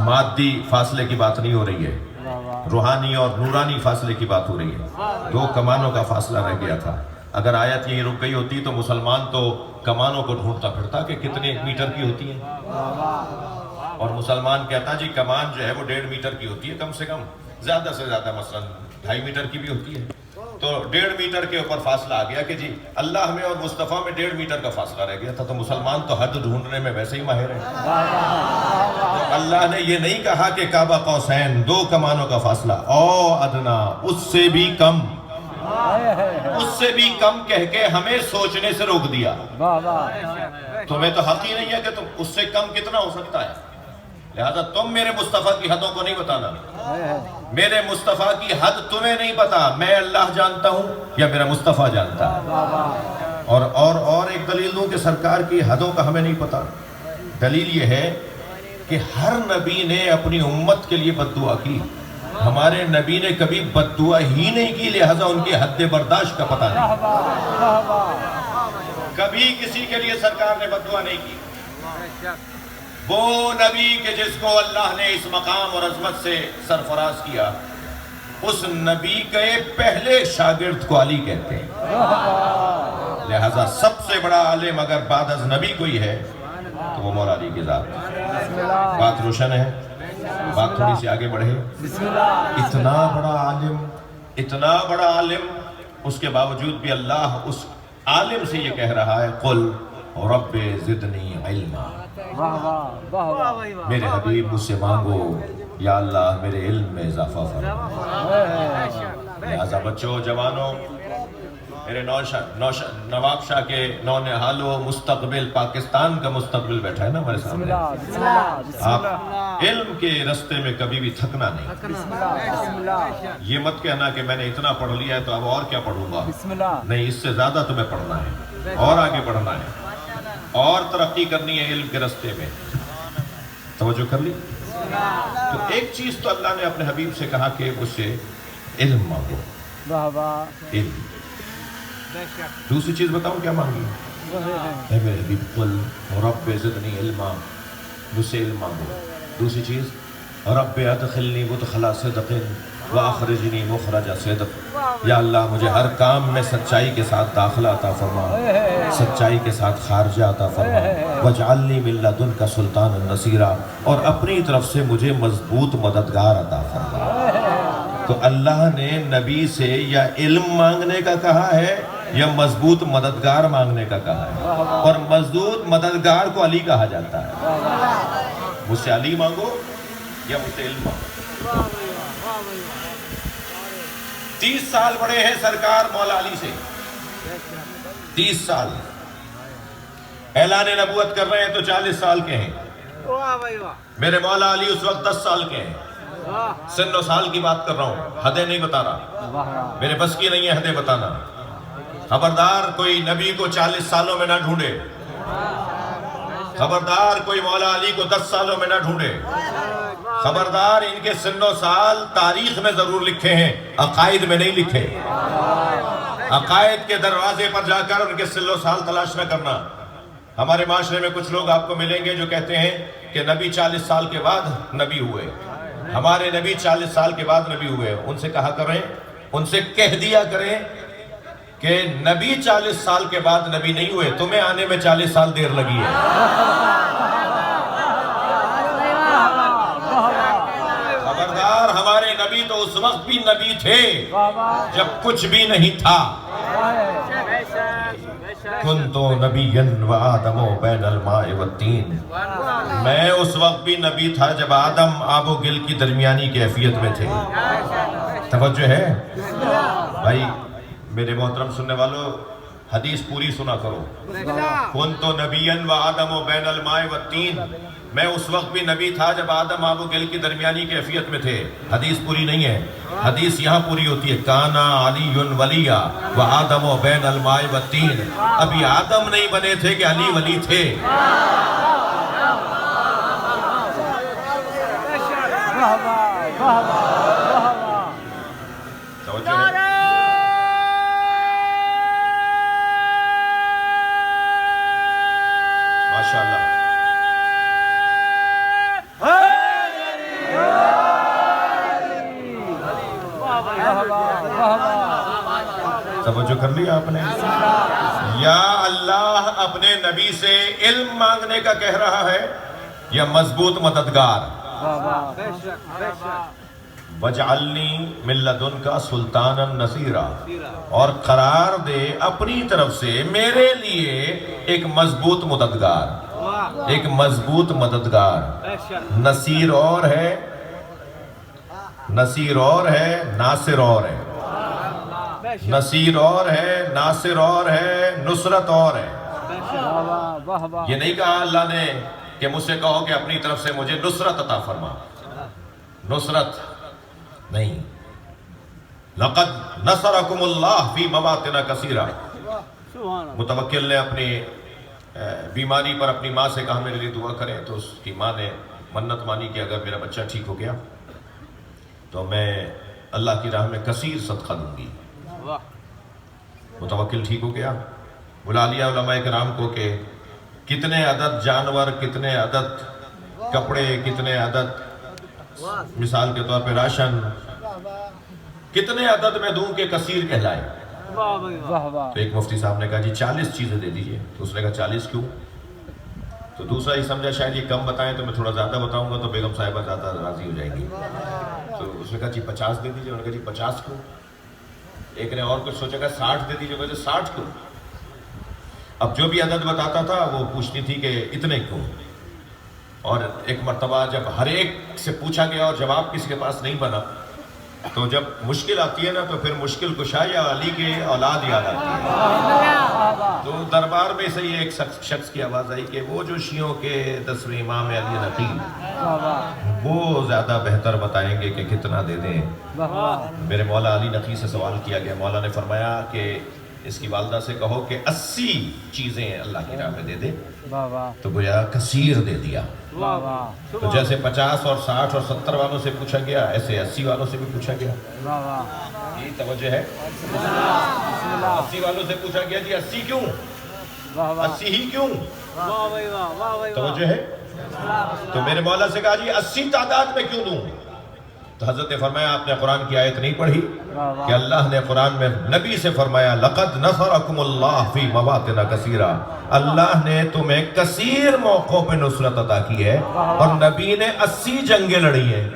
مادی فاصلے کی بات نہیں ہو رہی ہے، روحانی اور نورانی فاصلے کی بات ہو رہی ہے۔ 2 کمانوں کا فاصلہ رہ گیا تھا۔ اگر آیت یہیں رک گئی ہوتی تو مسلمان تو کمانوں کو ڈھونڈتا پھرتا کہ کتنے میٹر کی ہوتی ہیں، اور مسلمان کہتا جی کمان جو ہے وہ 1.5 میٹر کی ہوتی ہے کم سے کم، زیادہ سے زیادہ مثلا 2.5 میٹر کی بھی ہوتی ہے۔ تو 1.5 میٹر کے اوپر فاصلہ آ گیا کہ جی اللہ میں اور مصطفیٰ میں 1.5 میٹر کا فاصلہ رہ گیا تھا، تو مسلمان تو حد ڈھونڈنے میں ویسے ہی ماہر ہے۔ تو اللہ نے یہ نہیں کہا کہ کعبہ قوسین 2 کمانوں کا فاصلہ، او ادنا، اس سے بھی کم، اس سے بھی کم کہہ کے ہمیں سوچنے سے روک دیا۔ تمہیں تو حق ہی نہیں ہے کہ تم اس سے کم کتنا ہو سکتا ہے، لہذا تم میرے مصطفیٰ کی حدوں کو نہیں بتانا، میرے مصطفیٰ کی حد تمہیں نہیں پتا، میں اللہ جانتا ہوں یا میرا مصطفیٰ جانتا ہے۔ اور ایک دلیل دوں کہ سرکار کی حدوں کا ہمیں نہیں پتا۔ دلیل یہ ہے کہ ہر نبی نے اپنی امت کے لیے بد دعا کی، ہمارے نبی نے کبھی بد دعا ہی نہیں کی، لہذا ان کی حد برداشت کا پتہ نہیں، کبھی کسی کے لیے سرکار نے بد دعا نہیں کی۔ وہ نبی کہ جس کو اللہ نے اس مقام اور عظمت سے سرفراز کیا، اس نبی کے پہلے شاگرد کو علی کہتے ہیں، لہذا سب سے بڑا عالم اگر بعد از نبی کوئی ہے تو وہ مولا علی کی ذات ہے۔ بات روشن ہے؟ بات تھوڑی سی آگے بڑھے۔ اتنا بڑا عالم، اس کے باوجود بھی اللہ اس عالم سے یہ کہہ رہا ہے قل رب زدنی علما، میرے حبیب مجھ سے مانگو یا اللہ میرے علم میں اضافہ فرما۔ لہذا بچوں، جوانوں، میرے نواب شاہ کے نونہالوں، مستقبل پاکستان کا مستقبل بیٹھا ہے نا ہمارے سامنے، آپ علم کے رستے میں کبھی بھی تھکنا نہیں۔ یہ مت کہنا کہ میں نے اتنا پڑھ لیا ہے تو اب اور کیا پڑھوں گا، نہیں، اس سے زیادہ تمہیں پڑھنا ہے اور آگے بڑھنا ہے اور ترقی کرنی ہے علم کے رستے میں۔ توجہ کر لی؟ تو ایک چیز تو اللہ نے اپنے حبیب سے کہا کہ اس سے علم مانگو، علم۔ دوسری چیز بتاؤں کیا مانگی؟ اے میرے حبیب قل رب زدنی علما، مجھ سے علم مانگو۔ دوسری چیز رب ادخلنی مدخل صدق واخرجنی مخرج صدق، یا اللہ مجھے ہر کام میں سچائی کے ساتھ داخلہ عطا فرما، سچائی کے ساتھ خارجہ عطا فرما، واجعلنی من لدنک سلطانا نصیرا، اور اپنی طرف سے مجھے مضبوط مددگار عطا فرما۔ تو اللہ نے نبی سے یا علم مانگنے کا کہا ہے یا مضبوط مددگار مانگنے کا کہا ہے، اور مضبوط مددگار کو علی کہا جاتا ہے۔ مجھ سے علی مانگو یا مجھ سے علم مانگو۔ 30 سال بڑے ہیں سرکار مولا علی سے، 30 سال اعلان نبوت کر رہے ہیں تو 40 سال کے ہیں۔ میرے مولا علی اس وقت 10 سال کے ہیں، سن و سال کی بات کر رہا ہوں، حدیں نہیں بتا رہا، میرے بس کی نہیں ہے حدیں بتانا۔ خبردار کوئی نبی کو 40 سالوں میں نہ ڈھونڈے، خبردار کوئی مولا علی کو 10 سالوں میں نہ ڈھونڈے، خبردار ان کے سن و سال تاریخ میں ضرور لکھے ہیں، عقائد میں نہیں لکھے۔ عقائد کے دروازے پر جا کر ان کے سن و سال تلاش نہ کرنا۔ ہمارے معاشرے میں کچھ لوگ آپ کو ملیں گے جو کہتے ہیں کہ نبی 40 سال کے بعد نبی ہوئے، ہمارے نبی 40 سال کے بعد نبی ہوئے۔ ان سے کہا کریں، ان سے کہہ دیا کریں کہ نبی 40 سال کے بعد نبی نہیں ہوئے، تمہیں آنے میں 40 سال دیر لگی ہے۔ خبردار، ہمارے نبی تو اس وقت بھی نبی تھے جب کچھ بھی نہیں تھا۔ کنتو نبیا وآدم بین الماء والطین، میں اس وقت بھی نبی تھا جب آدم آب و گل کی درمیانی کیفیت میں تھے۔ توجہ ہے بھائی؟ میرے محترم سننے والوں، حدیث پوری سنا کرو۔ کنتو نبیا وآدم بین الماء والطین، میں اس وقت بھی نبی تھا جب آدم آب و گل کی درمیانی کیفیت میں تھے۔ حدیث پوری نہیں ہے، حدیث یہاں پوری ہوتی ہے، کانا علی ولیا وآدم بین الماء والطین، ابھی آدم نہیں بنے تھے کہ علی ولی تھے۔ ماشاءاللہ۔ توجہ کر لیا آپ نے؟ یا اللہ اپنے نبی سے علم مانگنے کا کہہ رہا ہے یا مضبوط مددگار؟ وَجْعَلْنِي مِن لَدُنْكَ سُلْطَانًا نَصِيرًا، اور قرار دے اپنی طرف سے میرے لیے ایک مضبوط مددگار، ایک مضبوط مددگار۔ نصیر اور ہے، نصیر اور ہے، ناصر اور ہے، نصیر اور ہے، ناصر اور ہے، نصرت اور ہے۔ یہ نہیں کہا اللہ نے کہ مجھ سے کہو کہ اپنی طرف سے مجھے نصرت عطا فرما، نصرت نہیں۔ لَقَدْ نَصَرَكُمُ اللَّهُ فِي مَوَاطِنَ كَثِيرًا۔ متوکل نے اپنی بیماری پر اپنی ماں سے کہا میرے لیے دعا کریں، تو اس کی ماں نے منت مانی کہ اگر میرا بچہ ٹھیک ہو گیا تو میں اللہ کی راہ میں کثیر صدقہ دوں گی۔ متوکل ٹھیک ہو گیا، بلا لیا علماء کرام کو کہ کتنے عدد جانور، کتنے عدد کپڑے، کتنے عدد مثال کے طور پہ راشن، کتنے عدد میں دوں کہ کثیر کہلائے؟ تو ایک مفتی صاحب نے کہا جی 40 چیزیں دے دیجئے۔ تو اس نے کہا 40 کیوں؟ تو دوسرا ہی سمجھا شاید یہ کم بتائیں تو میں تھوڑا زیادہ بتاؤں گا تو بیگم صاحبہ زیادہ راضی ہو جائیں گی۔ تو اس نے کہا جی 50 دے دیجئے۔ انہوں نے کہا جی 50 کیوں؟ ایک نے اور کچھ سوچا کہ 60 دے دیجئے۔ کہا جی 60 کیوں؟ اب جو بھی عدد بتاتا تھا وہ پوچھتی تھی کہ اتنے کیوں؟ اور ایک مرتبہ جب ہر ایک سے پوچھا گیا اور جواب کسی کے پاس نہیں بنا تو جب مشکل آتی ہے نا تو پھر مشکل کشا یا علی کے اولاد یاد آتی ہے۔ تو دربار میں سے یہ ایک شخص کی آواز آئی کہ وہ جو شیعوں کے 10ویں امام علی نقی وہ زیادہ بہتر بتائیں گے کہ کتنا دے دیں۔ میرے مولا علی نقی سے سوال کیا گیا، مولا نے فرمایا کہ اس کی والدہ سے کہو کہ 80 چیزیں اللہ کی راہ میں دے دے، تو گویا کثیر دے دیا۔ تو جیسے 50 اور 60 اور 70 والوں سے پوچھا گیا ایسے 80 والوں سے بھی پوچھا گیا۔ یہ توجہ ہے؟ 80 والوں سے پوچھا گیا جی 80 کیوں؟ 80 ہی کیوں؟ توجہ ہے؟ تو میرے مولا سے کہا جی 80 تعداد میں کیوں دوں؟ تو حضرت نے فرمایا آپ نے قرآن کی آیت نہیں پڑھی کہ اللہ نے قرآن میں نبی سے فرمایا لَقَدْ نَصَرَكُمُ اللَّهُ فِي مَوَاطِنَ كَثِيرًا، اللہ نے تمہیں کثیر موقعوں پہ نصرت عطا کی ہے، اور نبی نے 80 جنگیں لڑی ہیں،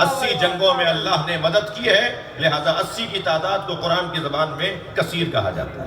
80 جنگوں میں اللہ نے مدد کی ہے، لہذا 80 کی تعداد کو قرآن کی زبان میں کثیر کہا جاتا ہے۔